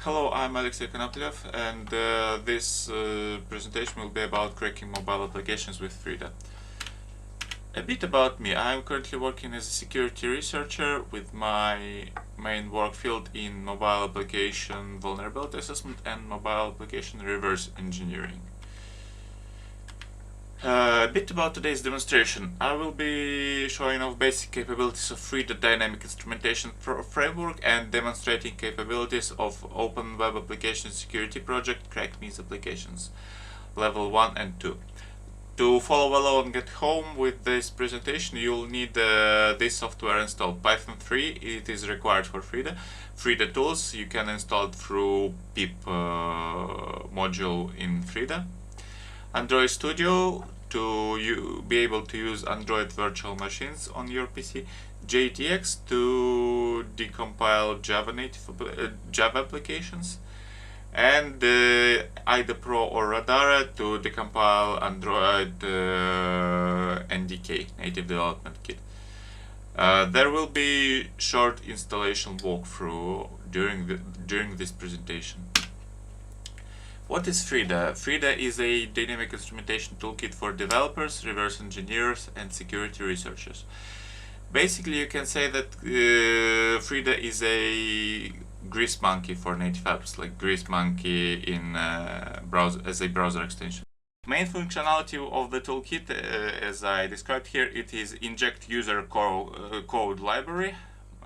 Hello, I'm Alexey Konoplev, and this presentation will be about cracking mobile applications with Frida. A bit about me. I'm currently working as a security researcher with my main work field in mobile application vulnerability assessment and mobile application reverse engineering. A bit about today's demonstration. I will be showing off basic capabilities of Frida dynamic instrumentation framework and demonstrating capabilities of Open Web Application Security Project Crack Means Applications Level 1 and 2. To follow along at home with this presentation, you'll need this software installed. Python 3, it is required for Frida. Frida tools, you can install it through pip module in Frida. Android Studio, to be able to use Android virtual machines on your PC. JTX to decompile Java applications. And either Pro or Radara to decompile Android NDK, Native Development Kit. There will be short installation walkthrough during this presentation. What is Frida? Frida is a dynamic instrumentation toolkit for developers, reverse engineers, and security researchers. Basically, you can say that Frida is a grease monkey for native apps, like grease monkey in as a browser extension. Main functionality of the toolkit, as I described here, it is inject user code library,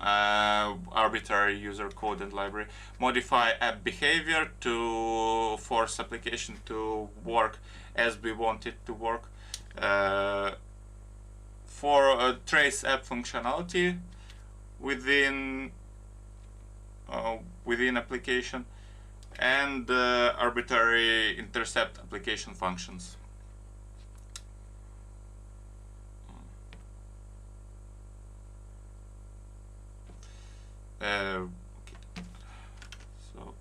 arbitrary user code and library, modify app behavior to force application to work as we want it to work, for trace app functionality within application, and arbitrary intercept application functions. Okay. So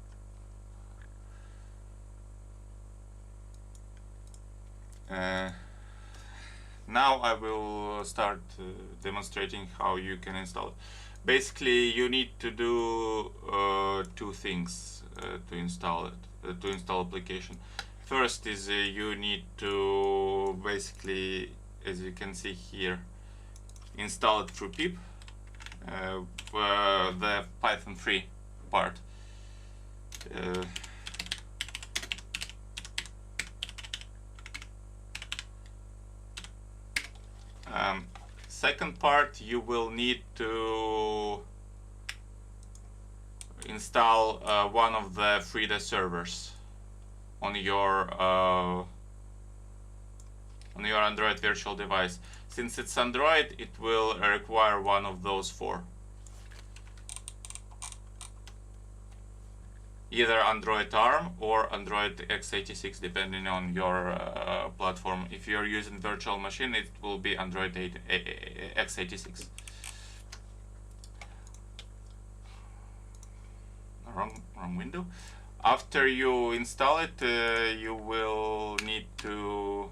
now I will start demonstrating how you can install it. Basically, you need to do two things to install it, to install application. First is you need to basically, as you can see here, install it through pip, the Python 3 part. Second part, you will need to install one of the Frida servers on your Android virtual device. Since it's Android, it will require one of those four. Either Android ARM or Android x86, depending on your platform. If you're using virtual machine, it will be Android x86. Wrong window. After you install it, you will need to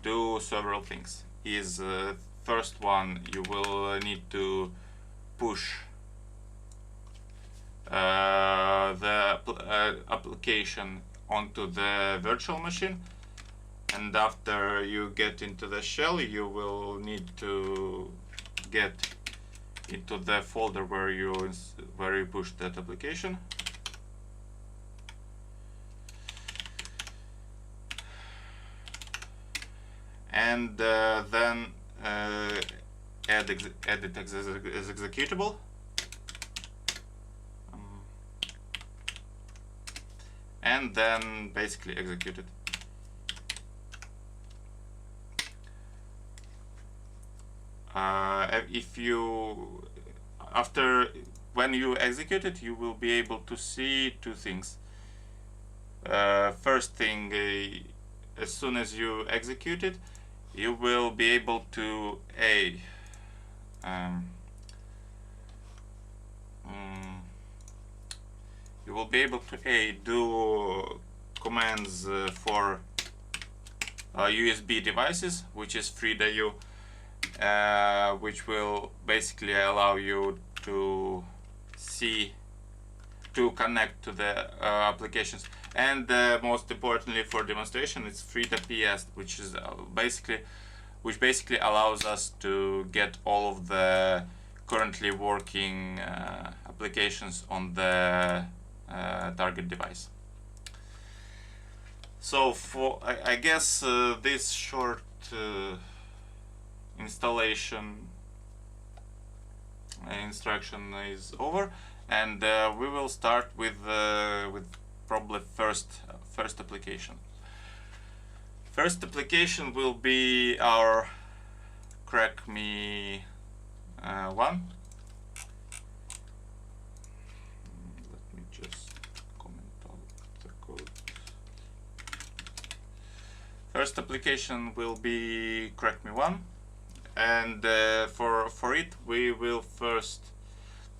do several things. First one, you will need to push the application onto the virtual machine, and after you get into the shell, you will need to get into the folder where you push that application. And then add it as executable. And then basically execute it. When you execute it, you will be able to see two things. First thing, as soon as you execute it, you will be able to do commands for USB devices, which is FridaU, which will basically allow you to see to connect to the applications. And most importantly for demonstration, it's Frida PS, which is basically allows us to get all of the currently working applications on the target device. So I guess this short installation instruction is over, and we will start with probably first application. First application will be our crack me one. Let me just comment on the code. First application will be crack me one, and for it we will first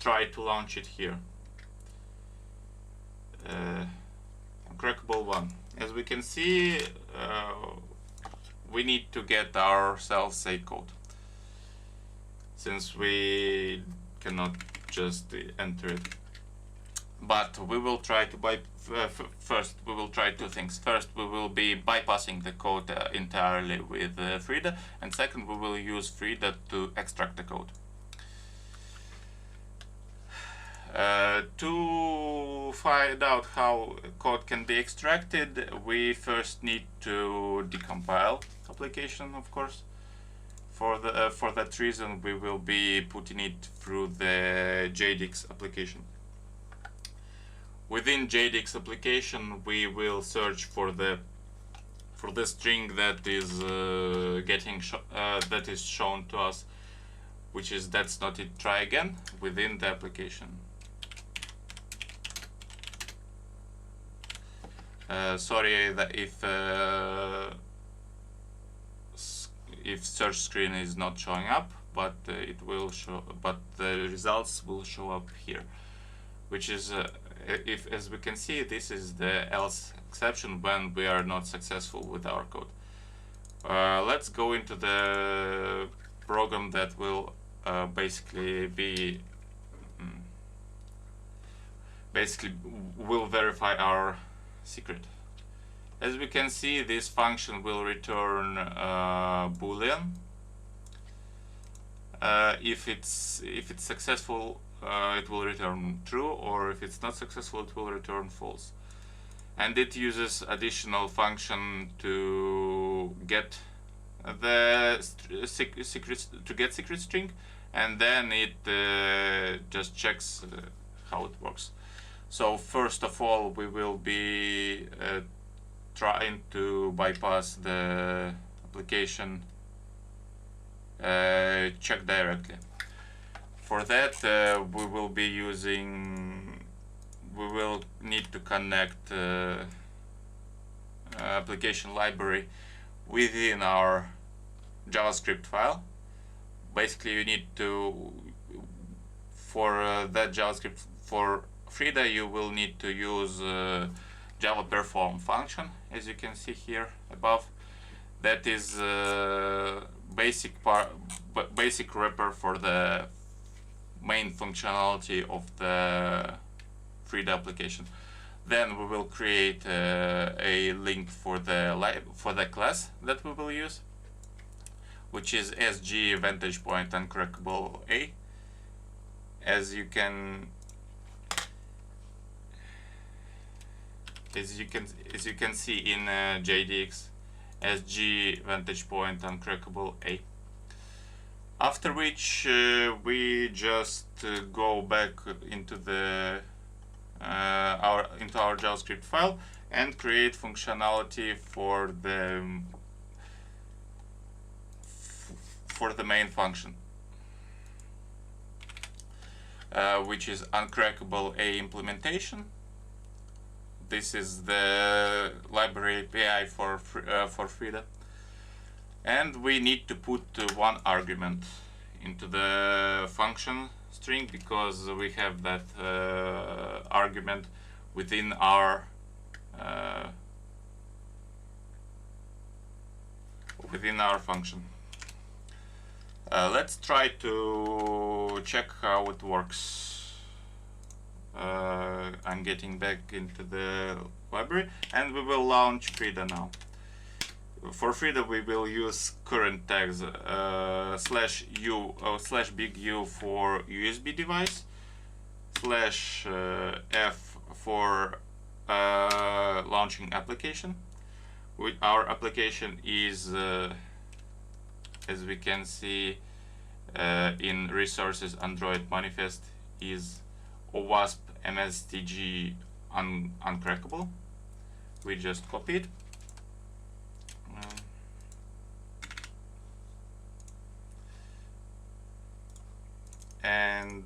try to launch it here. Crackable one. As we can see, we need to get ourselves a code, since we cannot just enter it. But we will try to first we will try two things. First, we will be bypassing the code entirely with Frida, and second, we will use Frida to extract the code. To find out how code can be extracted, we first need to decompile application, of course. For that reason, we will be putting it through the JDX application. Within JDX application, we will search for the string that is that is shown to us, which is "that's not it, try again" within the application. Sorry that if search screen is not showing up, but it will show. But the results will show up here, which is as we can see, this is the else exception when we are not successful with our code. Let's go into the program that will basically will verify our secret. As we can see, this function will return boolean. If it's successful, it will return true, or if it's not successful, it will return false. And it uses additional function to get the secret string, and then it just checks how it works. So first of all, we will be trying to bypass the application check directly. For that, we will need to connect application library within our JavaScript file. Basically, you need to, for that JavaScript, for Frida, you will need to use Java perform function, as you can see here above. That is basic wrapper for the main functionality of the Frida application. Then we will create a link for the class that we will use, which is SG vantage point uncrackable A. As you can see in JDX, SG vantage point uncrackable A. After which we just go back into our JavaScript file and create functionality for the main function, which is uncrackable A implementation. This is the library API for Frida, and we need to put one argument into the function string, because we have that argument within our function. Let's try to check how it works. I'm getting back into the library, and we will launch Frida now. For Frida we will use current tags /big U for USB device, /f for launching application. Our application is, as we can see in resources Android manifest, is OWASP MSTG uncrackable. We just copy it. And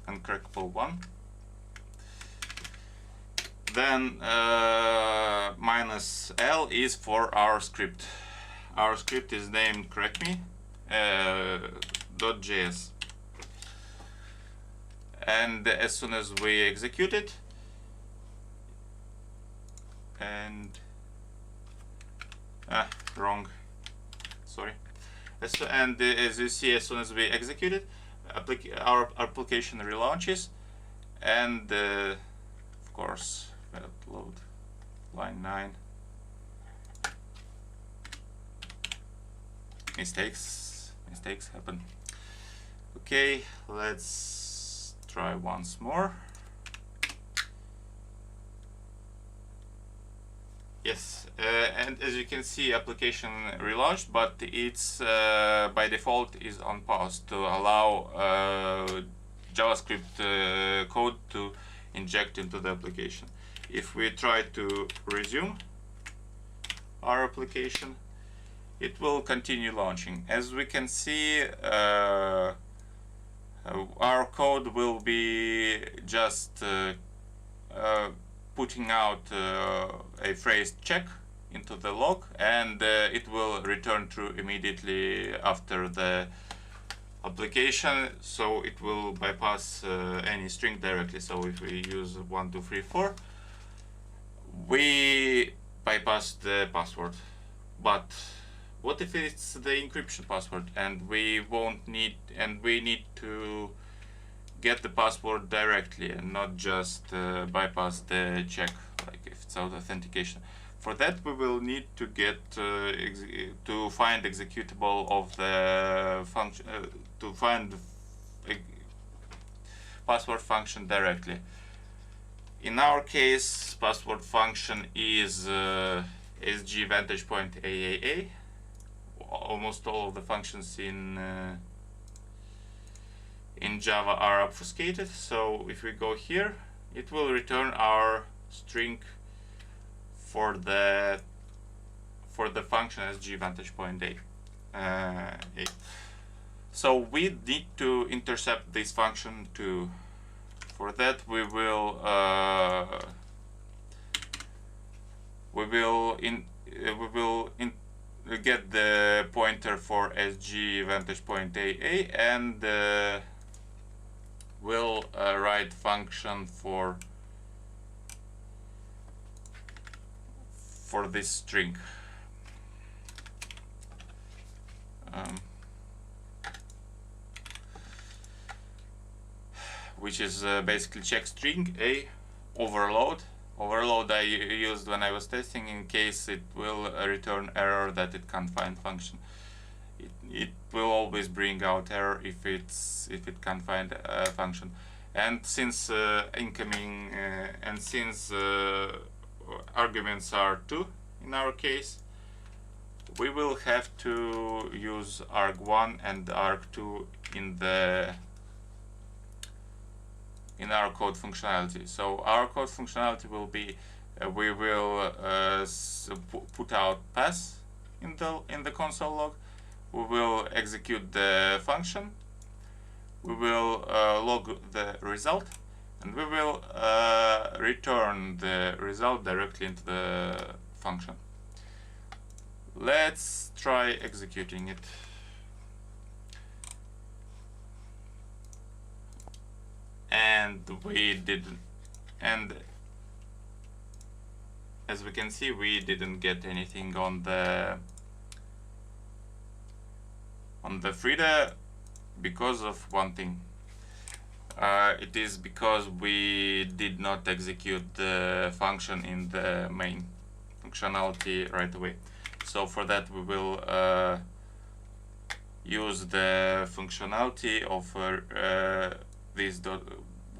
uncrackable one. Then -L is for our script. Our script is named crackme.js. And as soon as we execute it, and wrong, sorry. And as you see, as soon as we execute it, our application relaunches, and of course load line 9. Mistakes happen. Okay, let's try once more. Yes, and as you can see, application relaunched, but it's by default is on pause to allow JavaScript code to inject into the application. If we try to resume our application, it will continue launching. As we can see, our code will be just putting out a phrase check into the log, and it will return true immediately after the application, so it will bypass any string directly. So if we use 1, 2, 3, 4, we bypass the password. But what if it's the encryption password and we need to get the password directly and not just bypass the check, like if it's authentication? For that we will need to get to find executable of the function, to find password function directly. In our case, password function is SG vantage point AAA. Almost all of the functions in Java are obfuscated, so if we go here, it will return our string for the function SG vantage point A. So we need to intercept this function too. For that, we will get the pointer for SG vantage point AA, and we'll write function for this string. Which is basically check string A overload. Overload I used when I was testing in case it will return error that it can't find function. It will always bring out error if it can't find a function. And since arguments are 2 in our case, we will have to use arg1 and arg2 in our code functionality. So our code functionality will be we will put out pass in the console log. We will execute the function. We will log the result, and we will return the result directly into the function. Let's try executing it. And we didn't, and as we can see, we didn't get anything on the on the Frida because of one thing. It is because we did not execute the function in the main functionality right away. So for that we will use the functionality of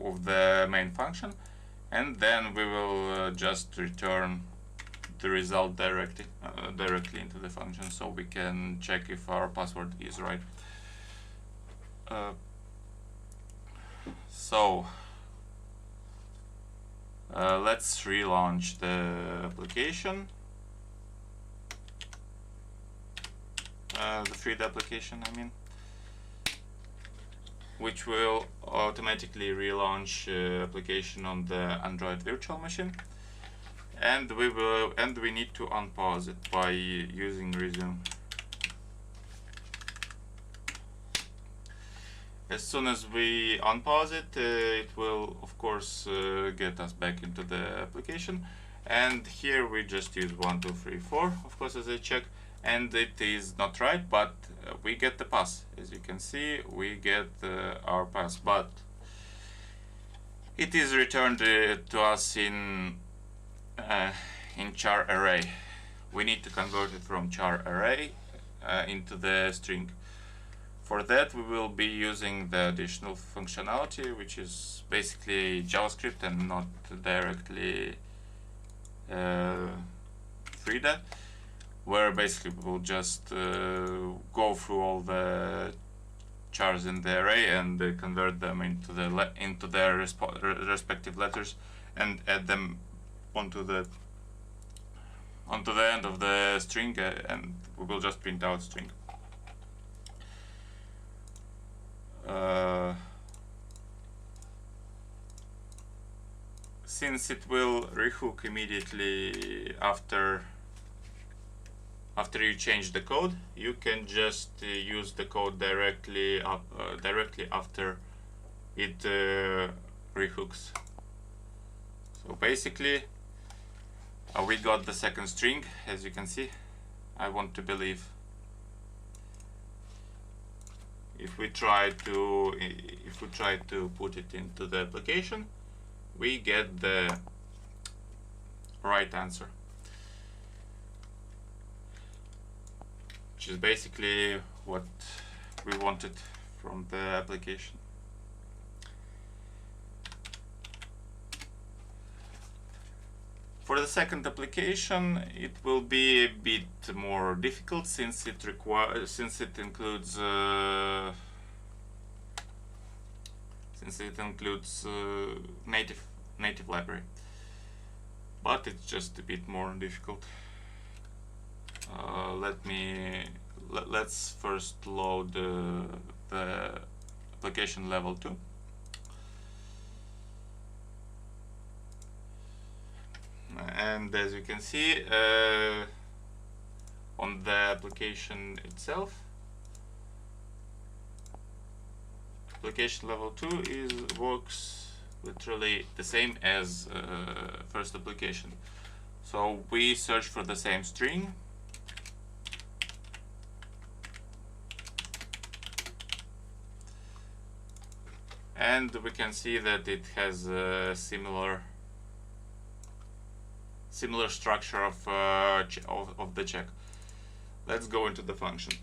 of the main function, and then we will just return the result directly into the function, so we can check if our password is right. Let's relaunch the application, the Frida application, I mean, which will automatically relaunch application on the Android virtual machine, and we need to unpause it by using resume. As soon as we unpause it, it will of course get us back into the application, and here we just use 1, 2, 3, 4 of course as a check, and it is not right, but we get the pass. As you can see, we get our pass, but it is returned to us in char array. We need to convert it from char array into the string. For that we will be using the additional functionality, which is basically JavaScript and not directly Frida, where basically we'll just go through all the chars in the array and convert them into their respective letters and add them onto the end of the string, and we will just print out string. Since it will rehook immediately after you change the code, you can just use the code directly after it rehooks. So basically we got the second string, as you can see. I want to believe if we try to put it into the application, we get the right answer, which is basically what we wanted from the application. For the second application, it will be a bit more difficult since it includes native library, but it's just a bit more difficult. Let's first load the application level 2. And as you can see, on the application itself, application level 2 works literally the same as first application. So we search for the same string, and we can see that it has a similar structure of the check. Let's go into the function.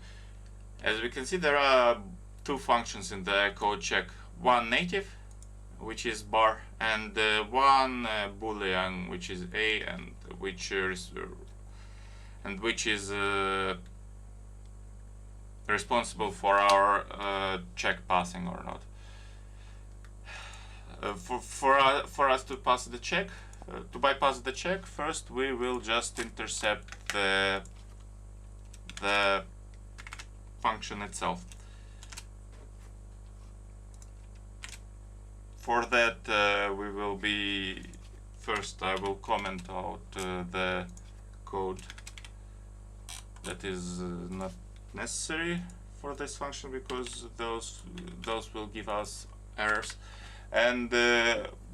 As we can see, there are two functions in the code check: one native, which is bar, and one boolean, which is a, and which is responsible for our check passing or not. For us to pass the check, to bypass the check, first we will just intercept the function itself. For that, we will be first. I will comment out the code that is not necessary for this function, because those will give us errors. And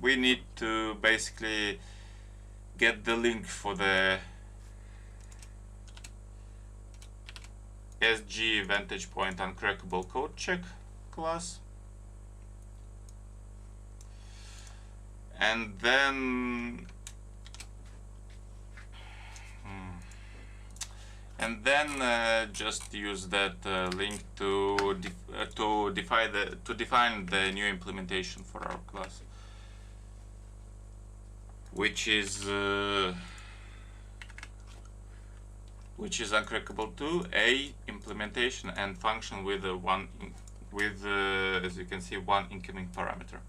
we need to basically get the link for the SG Vantage Point Uncrackable Code Check class. And then just use that link to define the new implementation for our class, which is uncrackable 2, a implementation and function with as you can see, one incoming parameter.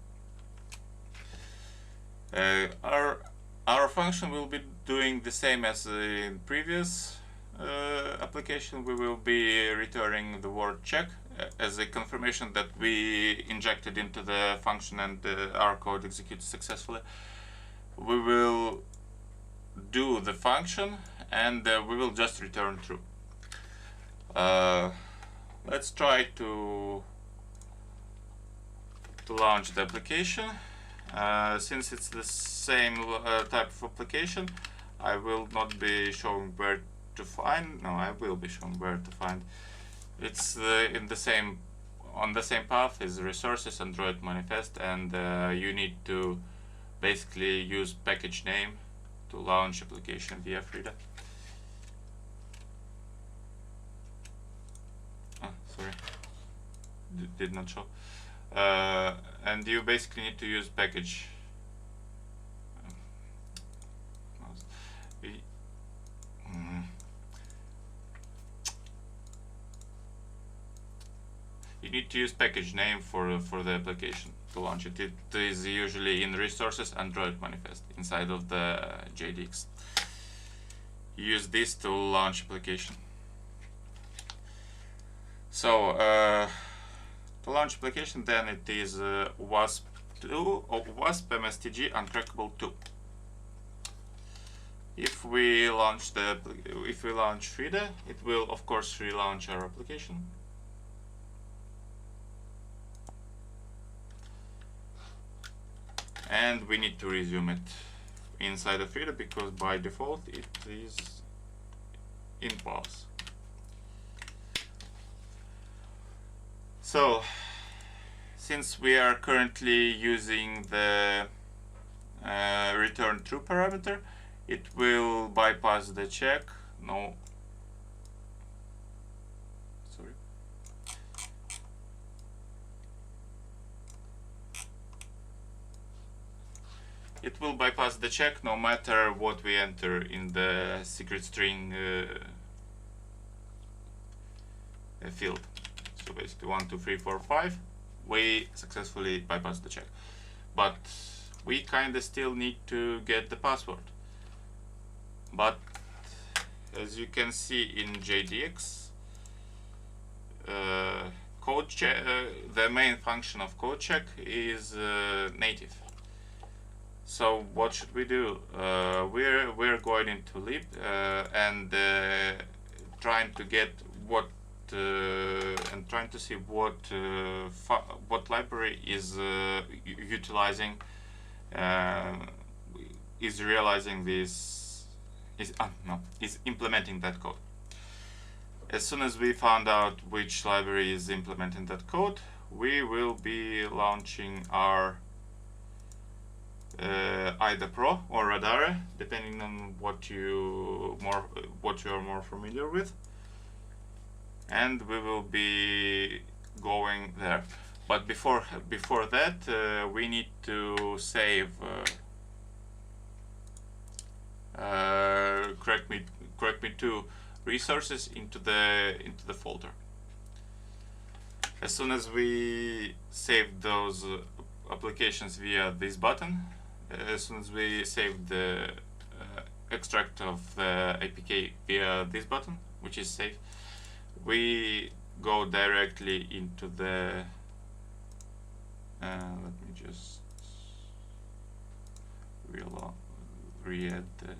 Our function will be doing the same as in previous application. We will be returning the word check as a confirmation that we injected into the function and our code executed successfully. We will do the function and we will just return true. Let's try to launch the application. Since it's the same type of application, I will not be showing where to find. No, I will be showing where to find. It's on the same path as resources, Android manifest, and you need to basically use package name to launch application via Frida. Sorry, did not show. And you basically need to use package. You need to use package name for the application to launch it. It is usually in resources Android manifest inside of the JDX. Use this to launch application. So to launch application, then it is WASP2 or WASP MSTG Uncrackable 2. If we launch Frida, it will of course relaunch our application. And we need to resume it inside of Frida because by default it is in pause. So, since we are currently using the return true parameter, it will bypass the check. No, sorry. It will bypass the check no matter what we enter in the secret string field. So basically 1, 2, 3, 4, 5, we successfully bypassed the check. But we kinda still need to get the password. But as you can see in JDX, code check, the main function of code check is native. So what should we do? We're going into lib and trying to get and trying to see what library is utilizing is realizing this is implementing that code. As soon as we found out which library is implementing that code, we will be launching our either Pro or Radare, depending on what you are more familiar with, and we will be going there. But before that, we need to save correct me 2 resources into the folder. As soon as we save those applications via this button, as soon as we save the extract of the APK via this button, which is save, we go directly into the let me just re-add the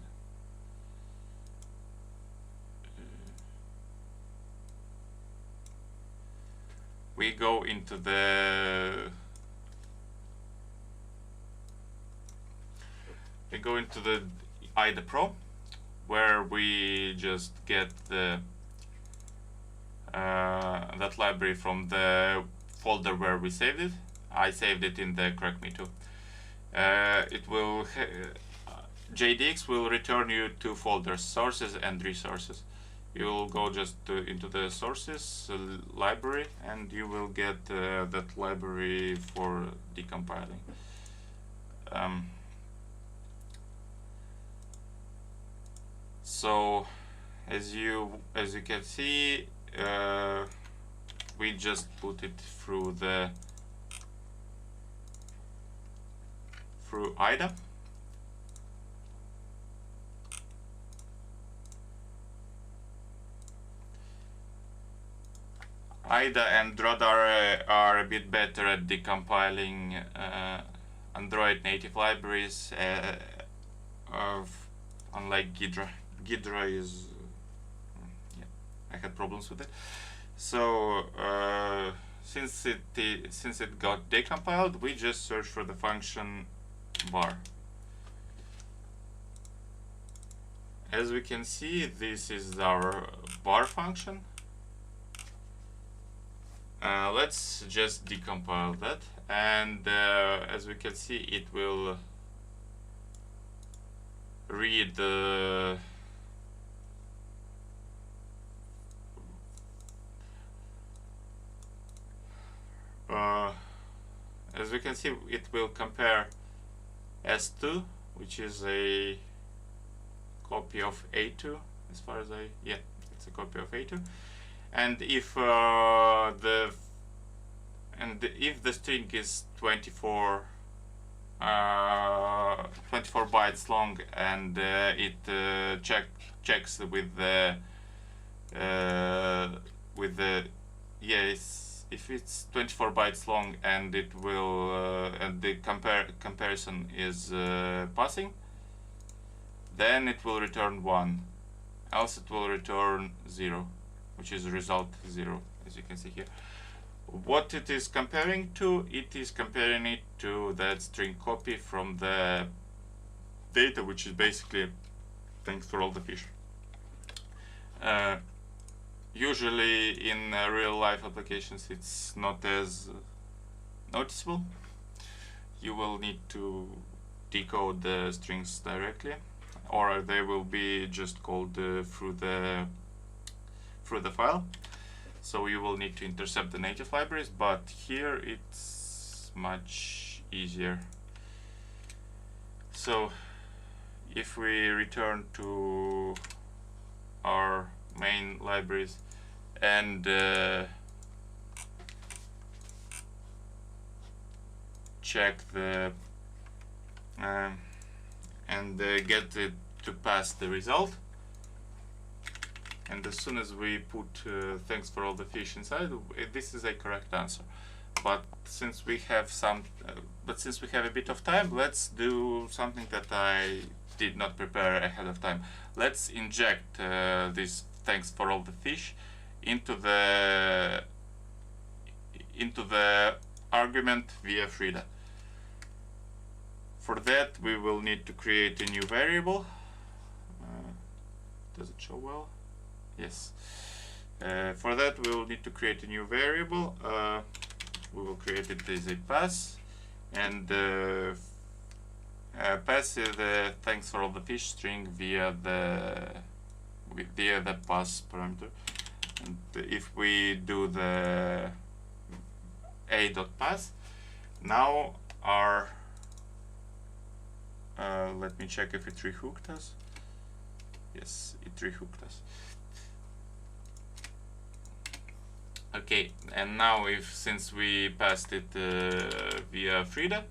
we go into the IDA Pro, where we just get the that library from the folder where we saved it. I saved it in the correct me too. It will JDX will return you two folders, sources and resources. You will go just into the sources library, and you will get that library for decompiling. So as you can see, we just put it through IDA. IDA and Radar are a bit better at decompiling Android native libraries, unlike Ghidra. Ghidra is, yeah, I had problems with it. So since it got decompiled, we just search for the function var. As we can see, this is our var function. Let's just decompile that, and as we can see, it will read the as we can see, it will compare S2, which is a copy of A2, as far as it's a copy of A2. And if the string is 24 bytes long, and it checks with the if it's 24 bytes long and it will and the comparison is passing, then it will return 1, else it will return 0, which is result 0, as you can see here. What it is comparing to, it is comparing it to that string copy from the data, which is basically thanks for all the fish. Usually in real life applications it's not as noticeable. You will need to decode the strings directly, or they will be just called through the file. So you will need to intercept the native libraries, but here it's much easier. So if we return to our main libraries and check the get it to pass the result, and as soon as we put thanks for all the fish inside, this is a correct answer. But since we have a bit of time, let's do something that I did not prepare ahead of time. Let's inject this thanks for all the fish into the argument via Frida. For that we will need to create a new variable. Does it show well? Yes. For that we will need to create a new variable. We will create it as a pass, and pass the thanks for all the fish string via the pass parameter. And if we do the a.pass, now our let me check if it rehooked us. Yes, it rehooked us. Okay, and now since we passed it via Frida,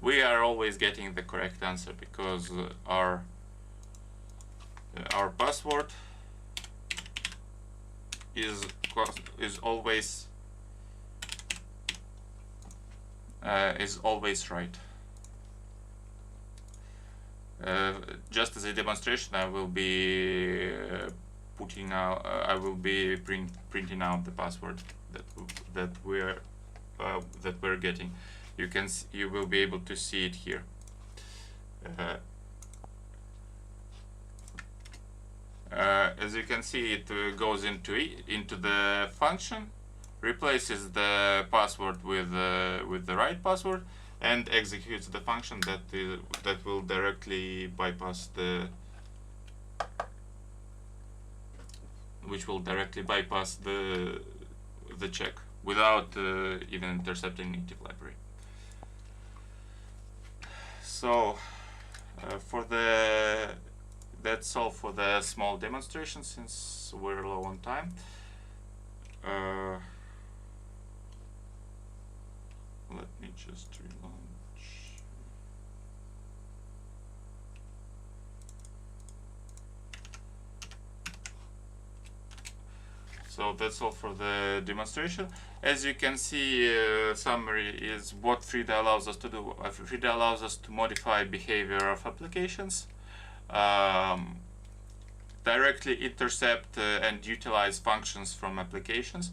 we are always getting the correct answer, because our password is always right. Just as a demonstration, I will be printing out the password that we're getting. You will be able to see it here. as you can see, it goes into the function, replaces the password with the right password, and executes the function that will directly bypass the check without even intercepting native library. So that's all for the small demonstration, since we're low on time. Let me just relaunch. So that's all for the demonstration. As you can see, summary is what Frida allows us to do. Frida allows us to modify behavior of applications, directly intercept and utilize functions from applications.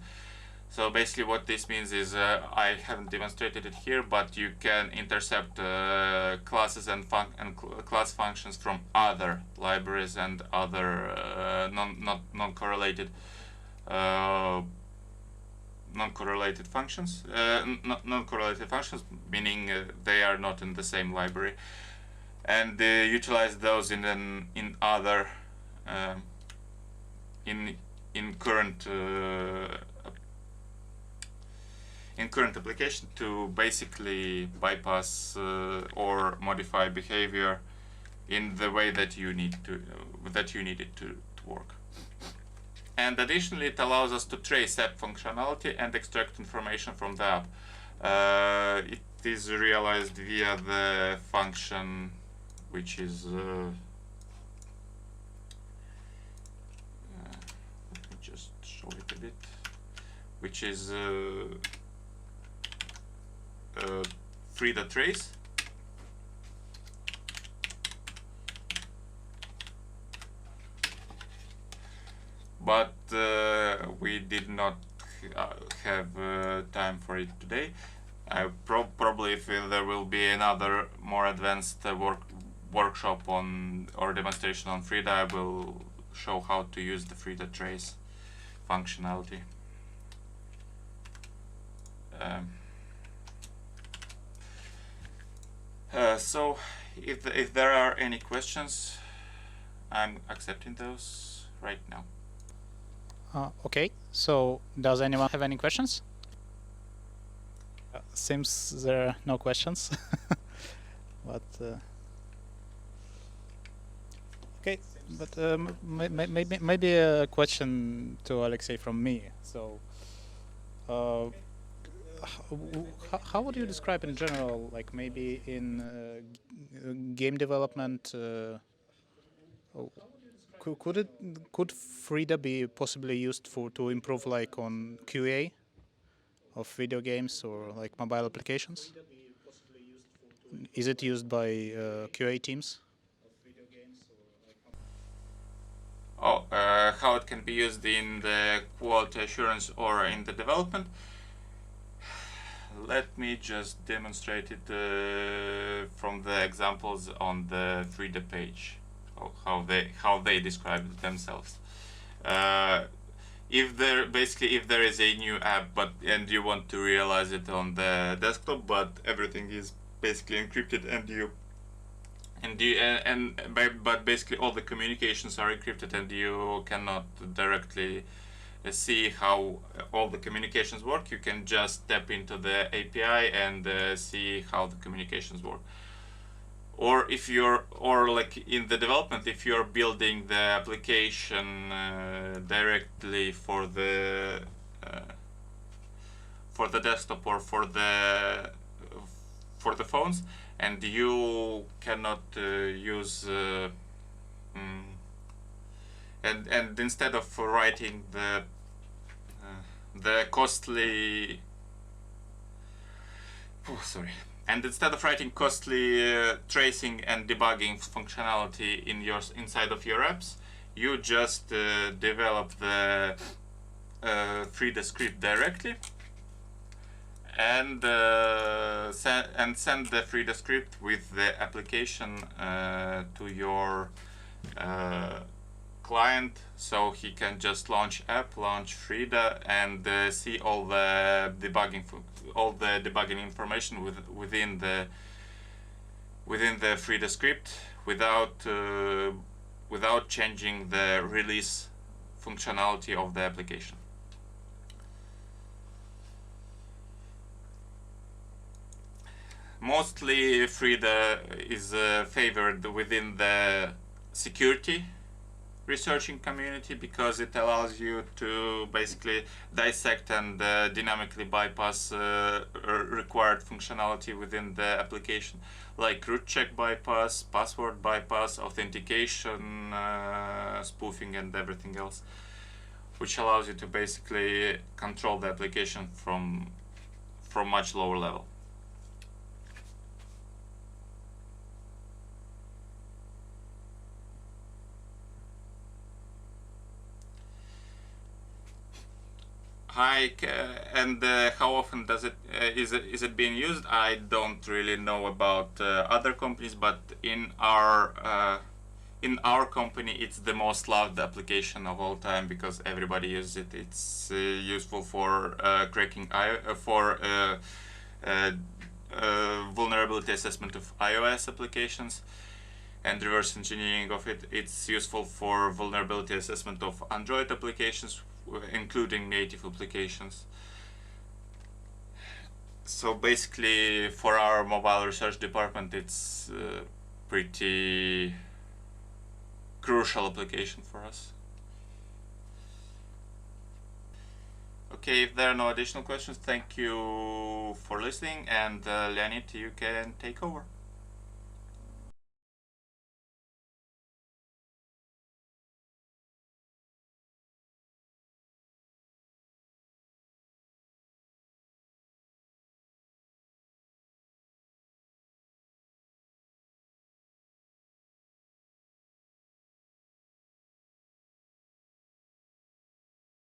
So basically what this means is, I haven't demonstrated it here, but you can intercept classes and class functions from other libraries and other non-correlated functions. Non-correlated functions meaning they are not in the same library, and utilize those in other current application to basically bypass or modify behavior in the way that you need it to work. And additionally, it allows us to trace app functionality and extract information from the app. It is realized via the function which is let me just show it a bit, which is Frida trace. But we did not have time for it today. Probably if there will be another more advanced workshop on or demonstration on Frida, I will show how to use the Frida trace functionality. So if there are any questions, I'm accepting those right now. Okay, so does anyone have any questions? Seems there are no questions. But okay, but maybe a question to Alexey from me. So how would you describe in general, like maybe in game development, could Frida be possibly used to improve like on QA of video games or like mobile applications? Is it used by QA teams? How it can be used in the quality assurance or in the development? Let me just demonstrate it from the examples on the Frida page, how they describe it themselves. If there is a new app and you want to realize it on the desktop, but everything is basically encrypted but basically all the communications are encrypted and you cannot directly see how all the communications work, you can just tap into the API and see how the communications work. Or like in the development, if you're building the application directly for the desktop or for the phones, and you cannot use and instead of writing the costly and instead of writing costly tracing and debugging functionality inside of your apps, you just develop the Frida script directly and send the Frida script with the application to your client, so he can just launch app, launch Frida, and see all the debugging information within the Frida script without changing the release functionality of the application. Mostly Frida is favored within the security researching community because it allows you to basically dissect and dynamically bypass required functionality within the application, like root check bypass, password bypass, authentication, spoofing, and everything else, which allows you to basically control the application from much lower level. Hi, and how often is it being used? I don't really know about other companies, but in our company, it's the most loved application of all time because everybody uses it. It's useful for cracking vulnerability assessment of iOS applications and reverse engineering of it. It's useful for vulnerability assessment of Android applications, including native applications. So basically, for our mobile research department, it's pretty crucial application for us. Okay, if there are no additional questions, thank you for listening, and Leonid, you can take over.